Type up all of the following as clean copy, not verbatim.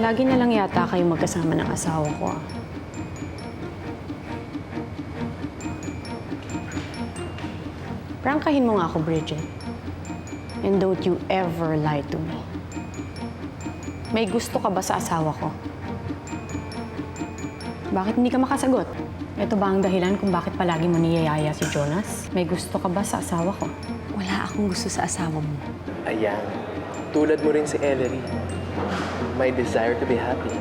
Lagi na lang yata kayo magkasama ng asawa ko, ah. Prangkahin mo nga ako, Bridget. And don't you ever lie to me. May gusto ka ba sa asawa ko? Bakit hindi ka makasagot? Ito ba ang dahilan kung bakit palagi mo niyayaya si Jonas? May gusto ka ba sa asawa ko? Wala akong gusto sa asawa mo. Ayan. Tulad mo rin si Ellery. May desire to be happy.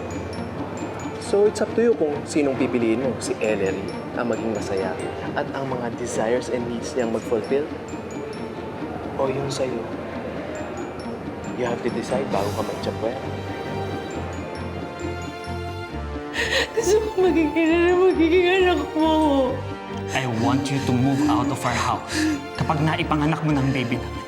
So it's up to you kung sinong pipiliin mo, si Ellery ang maging masaya at ang mga desires and needs niyang mag-fulfill o yung sa'yo. You have to decide bago ka mag-chapwera. Gusto ko magiging anak mo. I want you to move out of our house kapag naipanganak mo ng baby namin.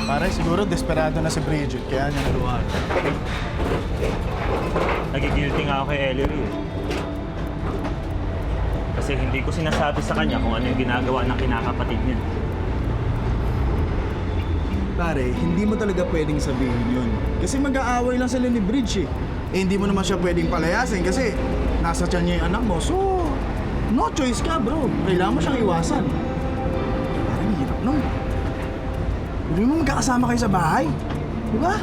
Pare, siguro desperado na si Bridget, kaya niya naluhan. Nagigilty nga ako kay Ellery eh. Kasi hindi ko sinasabi sa kanya kung ano yung ginagawa ng kinakapatid niya. Pare, hindi mo talaga pwedeng sabihin yun. Kasi mag-aaway lang sila ni Bridge eh. Eh, hindi mo naman siya pwedeng palayasin kasi nasa tiyan niya yung anak mo. So, no choice ka, bro. Kailangan mo siyang iwasan. Parang hirap nun. Hindi mo magkakasama kayo sa bahay. Di ba?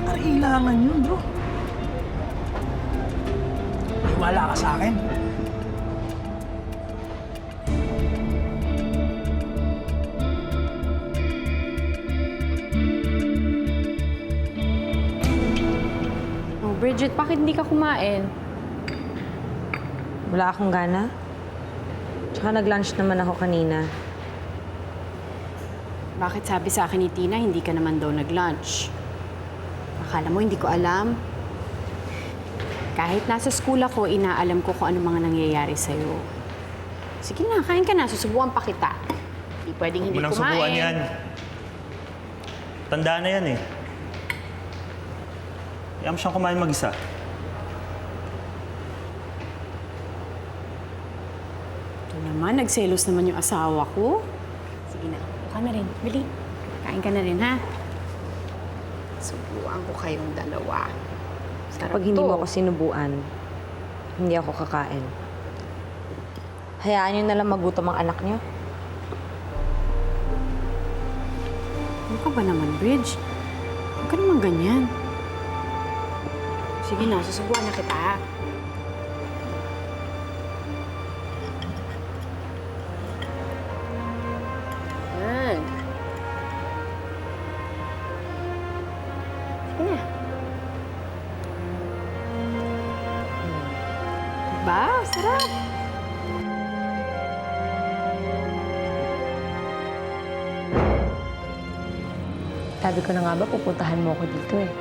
Parang ilangan yun, bro. Wala ka sa akin. Oh, Bridget, bakit hindi ka kumain? Wala akong gana. Tsaka nag-lunch naman ako kanina. Bakit sabi sa akin ni Tina, hindi ka naman daw nag-lunch? Akala mo, hindi ko alam. Kahit nasa school ako, inaalam ko kung ano mga nangyayari sa'yo. Sige na, kain ka na. Susubuan pa kita. Hindi pwedeng hindi Walang kumain. subuan yan. Tanda na yan eh. Kaya mo siyang kumain mag-isa. Ito naman, nagselos naman yung asawa ko. Sige na, buka na rin. Bili. Kain ka na rin, ha? Subuan ko kayong dalawa. Sarap Kapag hindi to. mo ako sinubuan, hindi ako kakain. Hayaan niyo na lang magutom ang anak niyo. Ano ka ba naman, Bridge? Huwag ka naman ganyan. Sige na, susubuan na kita, ha? Yan. Sige na. Diba? Sarap. Sabi ko na nga ba, pupuntahan mo ako dito eh.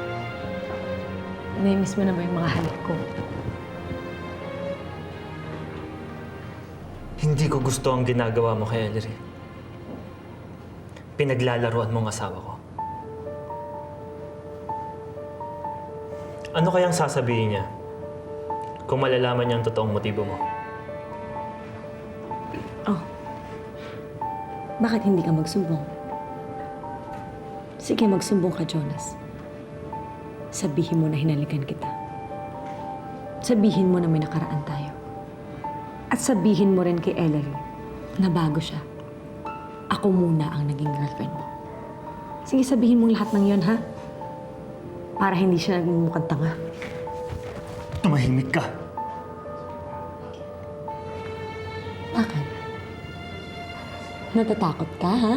Nai-miss mo na ba yung mga halik ko? Hindi ko gusto ang ginagawa mo kay Ellery. Pinaglalaruan mo ang asawa ko. Ano kayang sasabihin niya kung malalaman niya ang totoong motibo mo? Oh. Bakit hindi ka magsumbong? Sige, magsumbong ka, Jonas. Sabihin mo na hinalikan kita. Sabihin mo na may nakaraan tayo. At sabihin mo rin kay Ellery na bago siya. Ako muna ang naging girlfriend mo. Sige, sabihin mong lahat ng yon, ha? Para hindi siya naging mukhang tanga. Tumahimik ka. Bakit? Natatakot ka, ha?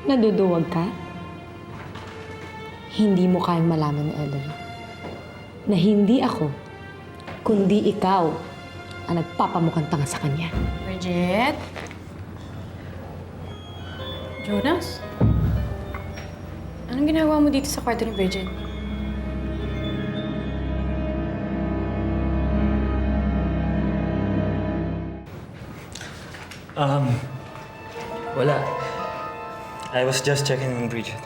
Naduduwag ka? Hindi mo kayang malaman ni Ellery na hindi ako, kundi ikaw ang nagpapamukhang tanga sa kanya. Bridget? Jonas? Anong ginagawa mo dito sa kwarto ni Bridget? Wala. I was just checking on Bridget.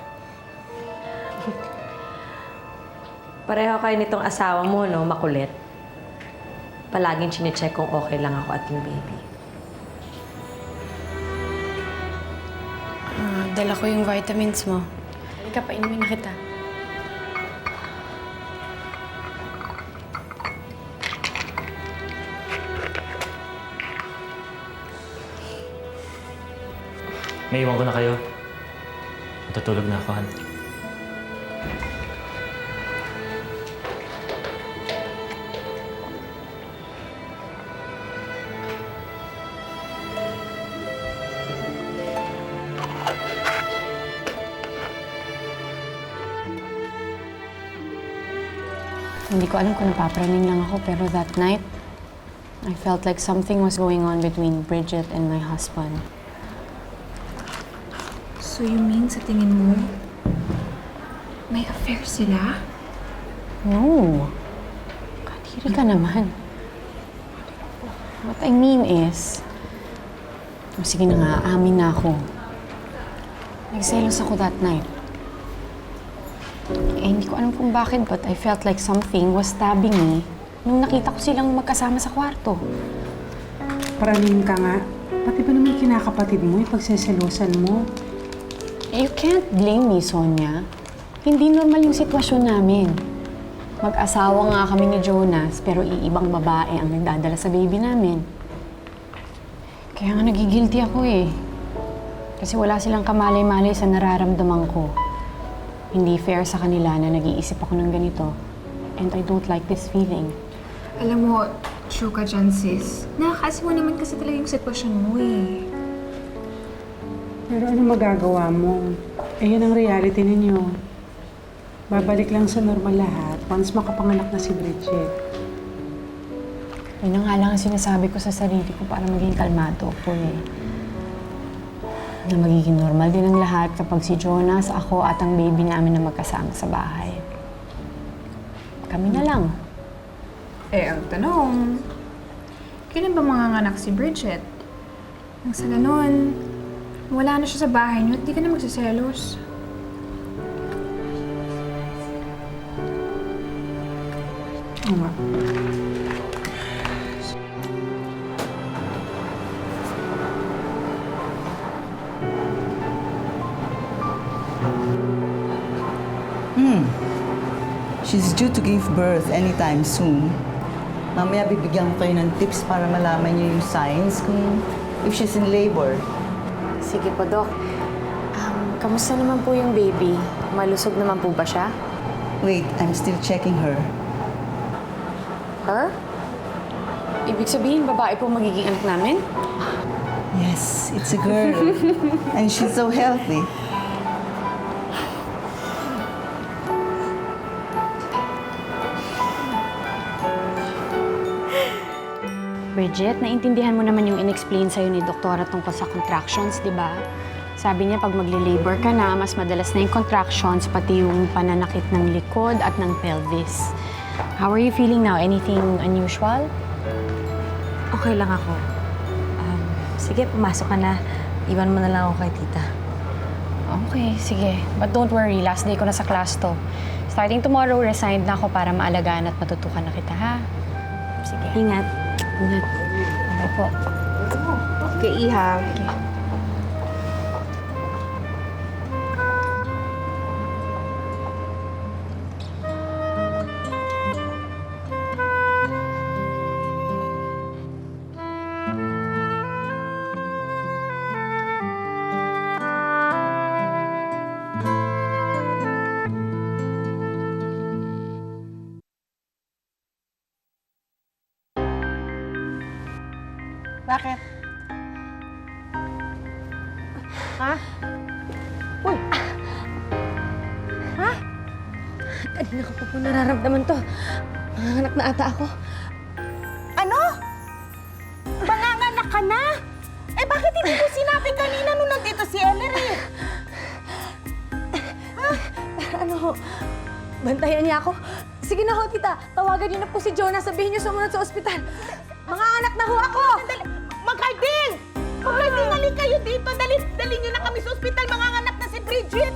Pareho kayo nitong asawa mo, no? Makulit. Palaging chinecheck kung okay lang ako at yung baby. Dala ko yung vitamins mo. Halika, painumin na kita. May iwan ko na kayo. Matutulog na ako, Han. Hindi ko alam kung napapraning lang ako, pero that night, I felt like something was going on between Bridget and my husband. So you mean sa tingin mo, may affair sila? No. Kadiri ka naman. What I mean is, sige na nga, amin na ako. Nagselos ako that night. Hindi ko alam kung bakit, but I felt like something was stabbing me nung nakita ko silang magkasama sa kwarto. Paraling ka nga. Pati ba naman kinakapatid mo, ipagseselosan mo? You can't blame me, Sonia. Hindi normal yung sitwasyon namin. Mag-asawa nga kami ni Jonas, pero iibang babae ang nagdadala sa baby namin. Kaya nga nagigilty ako eh. Kasi wala silang kamalay-malay sa nararamdaman ko. Hindi fair sa kanila na nag-iisip ako ng ganito. And I don't like this feeling. Alam mo, true ka dyan, sis. Nakakasiwa naman kasi talaga yung sitwasyon mo eh. Pero ano magagawa mo? Eh, yun ang reality ninyo. Babalik lang sa normal lahat once makapanganak na si Bridget. Yun na nga lang ang sinasabi ko sa sarili ko para maging kalmado ako eh. Na magiging normal din ang lahat kapag si Jonas, ako at ang baby namin na magkasama sa bahay. Kami na lang. Eh, ang tanong, kailan ba manganganak si Bridget? Nang sa ganon, wala na siya sa bahay niyo at di ka na magsiselos. Oo nga. She's due to give birth anytime soon. Mamaya bibigyan ko kayo ng tips para malaman niyo yung signs kung if she's in labor. Sige po, Dok. Kamusta naman po yung baby? Malusog naman po ba siya? Wait, I'm still checking her. Her? Ibig sabihin, babae po magiging anak namin? Yes, it's a girl. And she's so healthy. Bridget, naintindihan mo naman yung in-explain sa'yo ni Doktora tungkol sa contractions, di ba? Sabi niya, pag magli-labor ka na, mas madalas na yung contractions, pati yung pananakit ng likod at ng pelvis. How are you feeling now? Anything unusual? Okay lang ako. Sige, pumasok ka na. Iwan mo na lang ako kay tita. Okay, sige. But don't worry, last day ko na sa class to. Starting tomorrow, resigned na ako para maalagaan at matutukan na kita, ha? Sige. Ingat. Ingat. Okay po. Okay, Iha. Okay. Bakit? Ha? Uy! Ha? Kanina ko pa po nararamdaman to. Nanganganak na ata ako. Ano? Manganganak ka na? Eh bakit hindi mo sinabi kanina nung nandito si Ellery? Ano? Bantayan niya ako? Sige na ho, tita. Tawagan niyo na po si Jonas. Sabihin niyo sumunod sa ospital. Mga anak na ho ako! Magkaiting! Dali kayo dito. Dali nyo na kami sa ospital. Manganganak na si Bridget.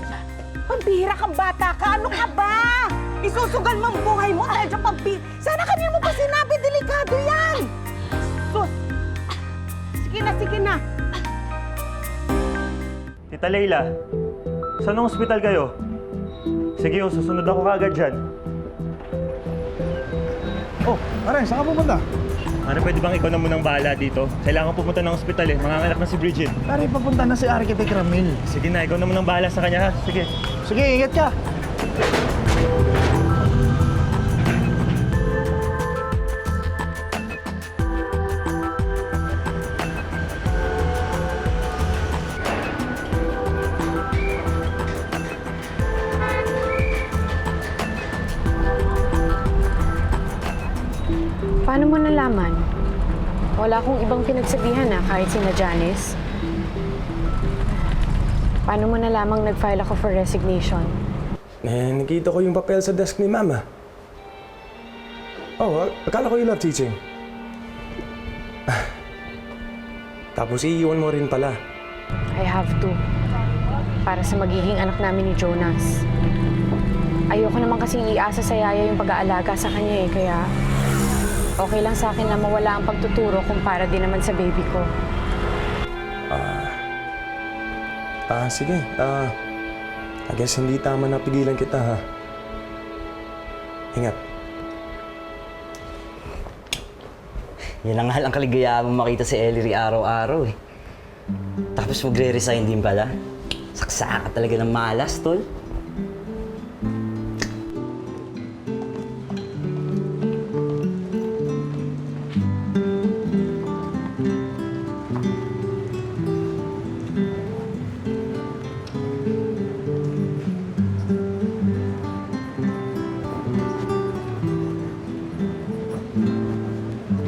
Pambihira kang bata ka. Ano ka ba? Isusugal mo ang buhay mo dahil sa Sana kanina mo pa sinabi, delikado yan. Sus! Sige na. Tita Leila, saan ang ospital kayo? Sige, susunod ako kagad dyan. Oh, Aray, saan ka pupunta? Ano, pwede bang ikaw na munang bahala dito? Kailangan pumunta ng ospital manganganak na si Bridget. Aray, papunta na si Architect Ramil. Sige na, ikaw na munang bahala sa kanya ha. Sige. Sige, ingat ka. Paano mo nalaman? Wala akong ibang pinagsabihan kahit sina Janice. Paano mo nalamang nag-file ako for resignation? Nakita ko yung papel sa desk ni Mama. Oh, akala ko you love teaching. Tapos iiwan mo rin pala. I have to. Para sa magiging anak namin ni Jonas. Ayoko naman kasing iasa sa yaya yung pag-aalaga sa kanya kaya okay lang sa akin na mawala ang pagtuturo kung para din naman sa baby ko. Sige. I guess hindi tama na pigilan kita, ha? Ingat. Yan na nga lang kaligayahan mo makita si Ellery araw-araw Tapos magre-resign din pala. Saksa ka talaga ng malas, tol.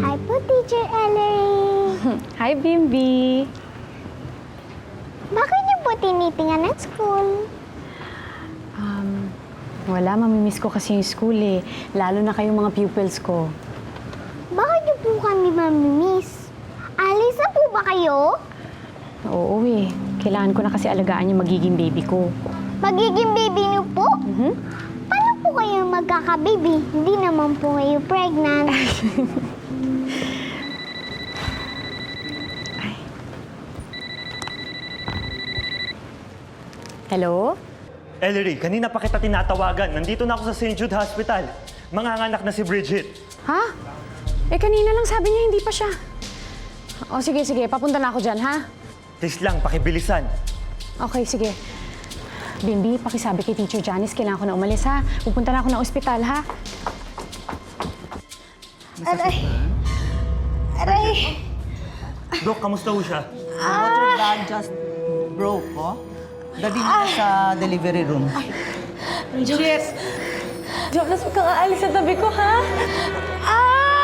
Hi po, Teacher Ellery. Hi, Bimbi! Bakit niyo po tinitingnan at school? Wala, mamimiss ko kasi yung school Lalo na kayong mga pupils ko. Bakit niyo po kami mamimiss? Alis na po ba kayo? Oo Kailangan ko na kasi alagaan yung magiging baby ko. Magiging baby niyo po? Paano po kayo magkaka-baby? Hindi naman po kayo pregnant. Hello? Ellery, kanina pa kita tinatawagan. Nandito na ako sa St. Jude Hospital. Manganganak na si Bridget. Ha? Kanina lang sabi niya hindi pa siya. O sige, papunta na ako dyan, ha? Please lang, pakibilisan. Okay, sige. Bimbi, pakisabi kay Teacher Janice, kailangan ko na umalis, ha? Pupunta na ako ng ospital, ha? Aray! Dok, kamusta ho siya? What your dad just broke, Dali na sa delivery room. Jonas! Jonas, huwag kang aalis sa tabi ko, ha?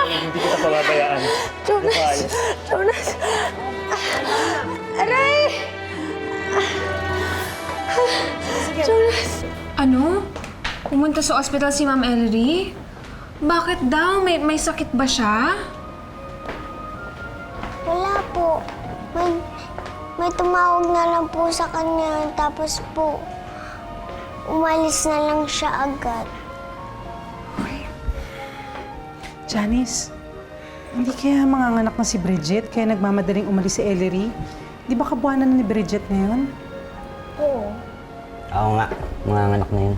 Hindi kita pababayaan. Jonas! Aray! Jonas! Ano? Pumunta sa ospital si Ma'am Ellery? Bakit daw? May sakit ba siya? Wala po. May tumawag na lang po sa kanya, tapos po, umalis na lang siya agad. Janice, hindi kaya manganganak na si Bridget kaya nagmamadaling umalis si Ellery? Di ba kabuhanan na ni Bridget ngayon? Oo. Oo nga, manganganak na yun.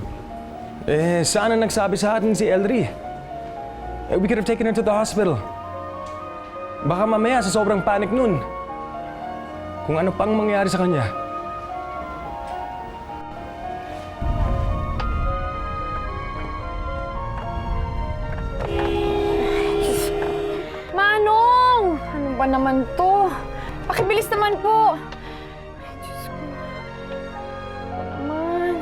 Sana nagsabi sa atin si Ellery. We could have taken her to the hospital. Baka mamaya sa sobrang panic nun, kung ano pang mangyari sa kanya. Manong! Ano ba naman to? Pakibilis naman po! Ay, Diyos ko. Ano naman?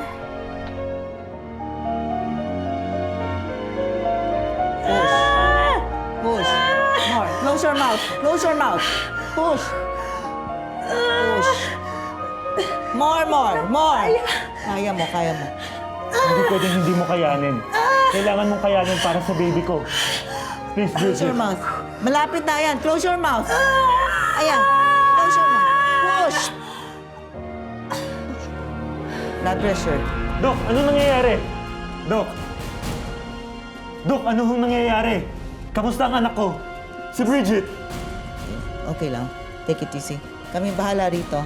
Push. More. Close your mouth. Close your mouth. Push. Push. More. Kaya mo. Hindi pwedeng hindi mo kayanin. Kailangan mong kayanin para sa baby ko. Please, Close Bridget. your mouth. Malapit na yan. Close your mouth. Ayan. Close your mouth. Shh! Blood pressure. Dok, ano nangyayari? Dok! Dok, ano hong nangyayari? Kamusta ang anak ko? Si Bridget! Okay lang. Take it easy. Kami bahala rito.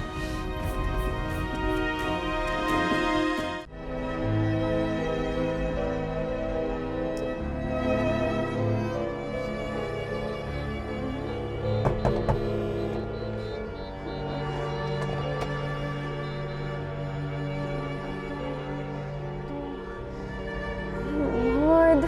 Lord.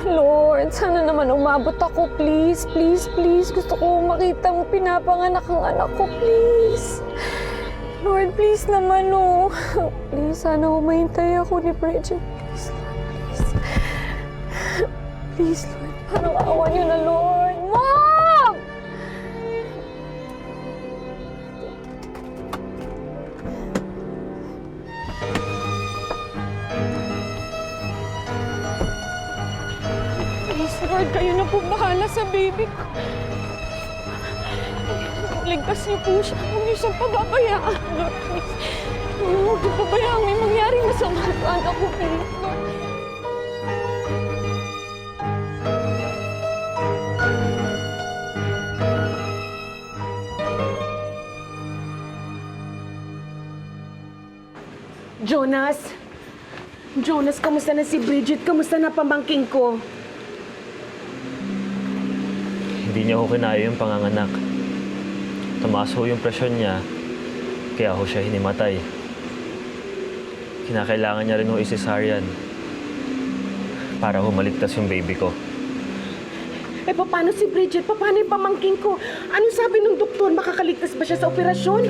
Lord, sana naman umabot ako. Please, please, please. Gusto ko makita mo pinapanganak ang anak ko. Please. Lord, please naman, oh. Please, sana humahintay ako ni Bridget. Please, Lord, please. Please, Lord. Parang awa niyo na, Lord. Mom! Please, Lord, kayo na po bahala sa baby ko. Ligtas niyo po siya. Huwag niyo siyang pababayaan, Lord. Please. Huwag niyo pabayaan. May mangyaring masama sa anak ko, please, Lord. Jonas! Jonas, kamusta na si Bridget? Kamusta na pamangking ko? Hindi niya ho kinaya yung panganganak. Tumaas ho yung presyon niya, kaya ho siya hinimatay. Kinakailangan niya rin ho i-cesarean para ho maligtas yung baby ko. Eh, paano si Bridget? Paano yung pamangking ko? Anong sabi ng doktor? Makakaligtas ba siya sa operasyon?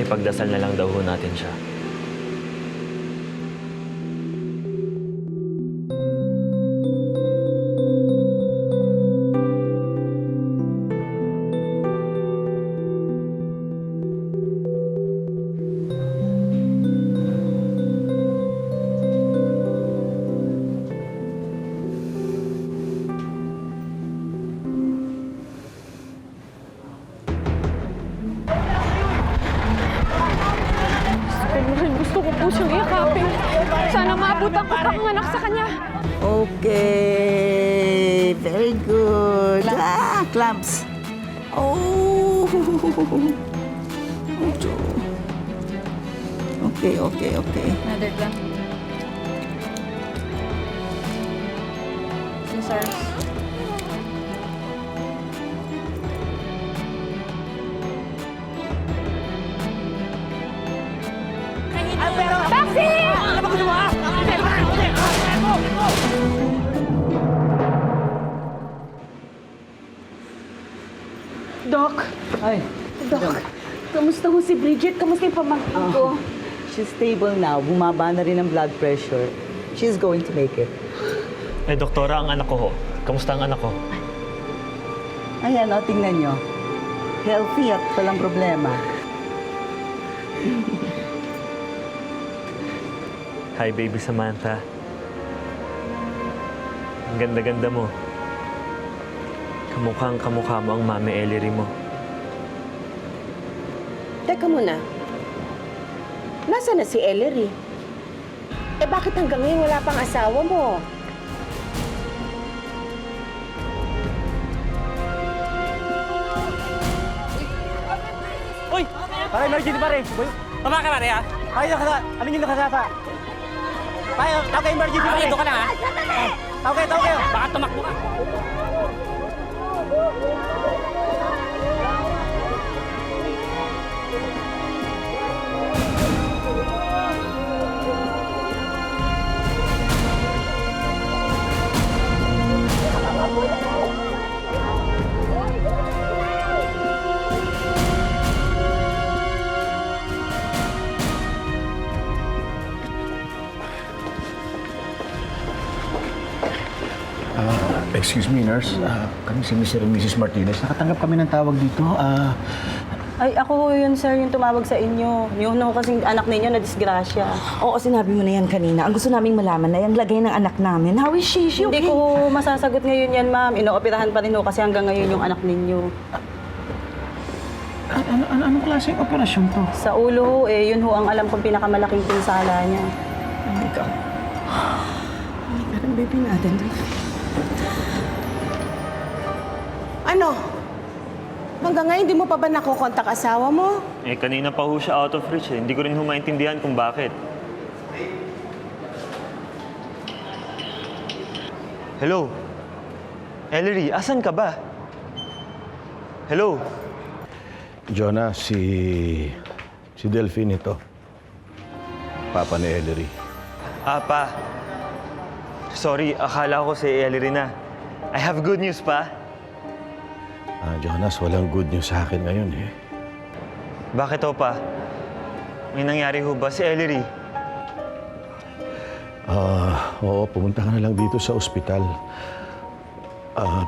Ipagdasal na lang daw ho natin siya. Gusto ko po siyang yakapin. Sana maabutan ko panganak sa kanya. Okay. Very good. Clamps. Oh. Okay. Another clamp. Scissors. Taxi! Doc! Ay. Doc! Kamusta ho si Bridget? Kamusta yung pamangking ko? She's stable now. Bumaba na rin ang blood pressure. She's going to make it. Eh, doktora, ang anak ko ho. Kamusta ang anak ko? Ayan, o, tingnan nyo. Healthy at walang problema. Hi, baby Samantha. Ang ganda-ganda mo. Kamukhang-kamukha mo ang Mami Ellery mo. Teka muna. Nasaan na si Ellery? Eh, bakit hanggang ngayon wala pang asawa mo? Uy! Pare, emergency pare! Tama ka pare ha? Pare, ano yung nakasasa? Pare, tawag kayo emergency pare! Ito ka lang ha? Tawag kayo! Baka tumakbo ka! Excuse me, nurse. Kami si Mr. and Mrs. Martinez. Nakatanggap kami ng tawag dito. Ay, ako yun, sir, yung tumawag sa inyo. Yung kasing anak ninyo na disgrasya. Oo, sinabi mo na yan kanina. Ang gusto naming malaman na yung lagay ng anak namin. How is she? Hindi ko masasagot ngayon yan, ma'am. Inooperahan pa rin ho kasi hanggang ngayon yung anak ninyo. Anong klaseng operasyon to? Sa ulo ho, yun ho ang alam kong pinakamalaking pinsala niya. Oh my God. Parang baby natin. Ano? Hanggang ngayon, di mo pa ba nakokontak asawa mo? Eh, kanina pa ho siya out of reach eh. Hindi ko rin humaintindihan kung bakit. Hello? Ellery, asan ka ba? Hello? Jonah, si Delphine ito. Papa ni Ellery. Pa. Sorry, akala ko si Ellery na. I have good news, pa. Jonas, walang good news sa akin ngayon eh. Bakit ho, pa? May nangyari ho ba si Ellery? Oo, pumunta ka na lang dito sa ospital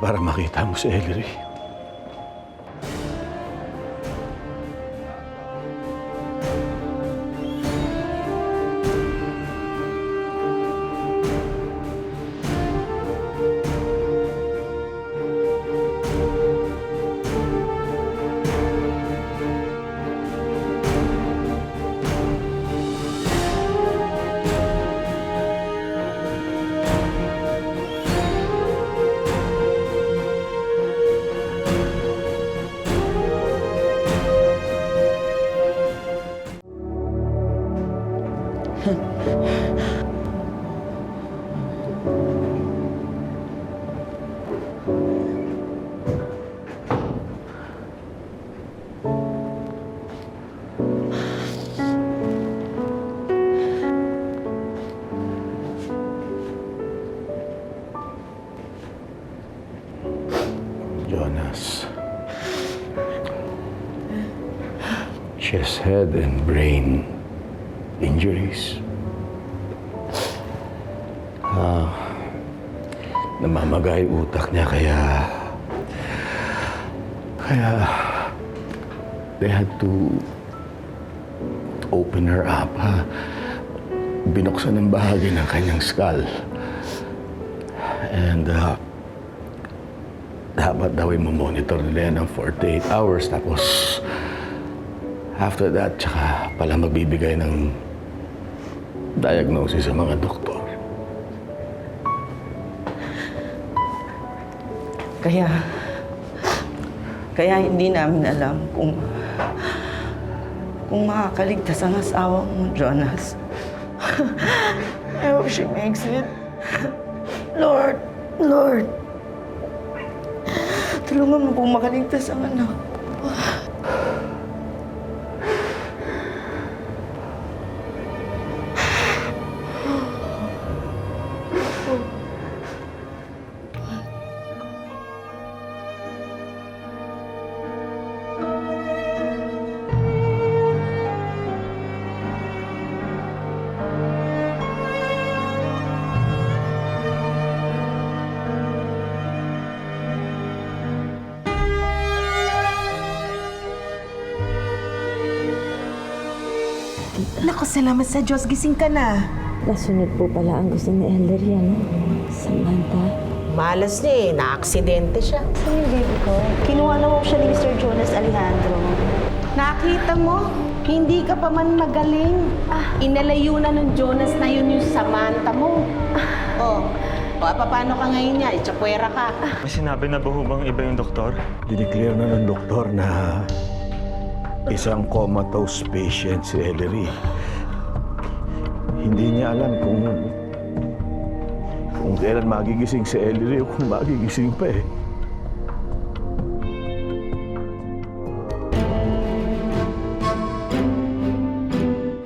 para makita mo si Ellery. Jonas. She has head and brain injuries. Namamagay utak niya kaya they had to open her up. Binuksan ng bahagi ng kanyang skull. And dapat daw i-monitor nila yan ng 48 hours. Tapos, after that, tsaka pala magbibigay ng diagnosis sa mga doktor. Kaya hindi namin alam kung makakaligtas ang asawa mo, Jonas. I hope she makes it. Lord, tulungan mo kung makaligtas ang anak. Naku, salamat sa Diyos. Gising ka na. Nasunod po pala ang gusto ni Ellery, ano? Samantha. Malas niya eh. Na-aksidente siya. Saan yung baby ko? Kinuha na mo siya ni Mr. Jonas Alejandro. Nakita mo? Hindi ka pa man magaling. Inalayo na ng Jonas na yun yung Samantha mo. Paano ka ngayon niya? Itsapuera ka. May sinabi na ba ho bang iba yung doktor? Dineclare na ng doktor na isang comatose patient si Ellery. Hindi niya alam kung kailan magigising si Ellery o kung magigising pa eh.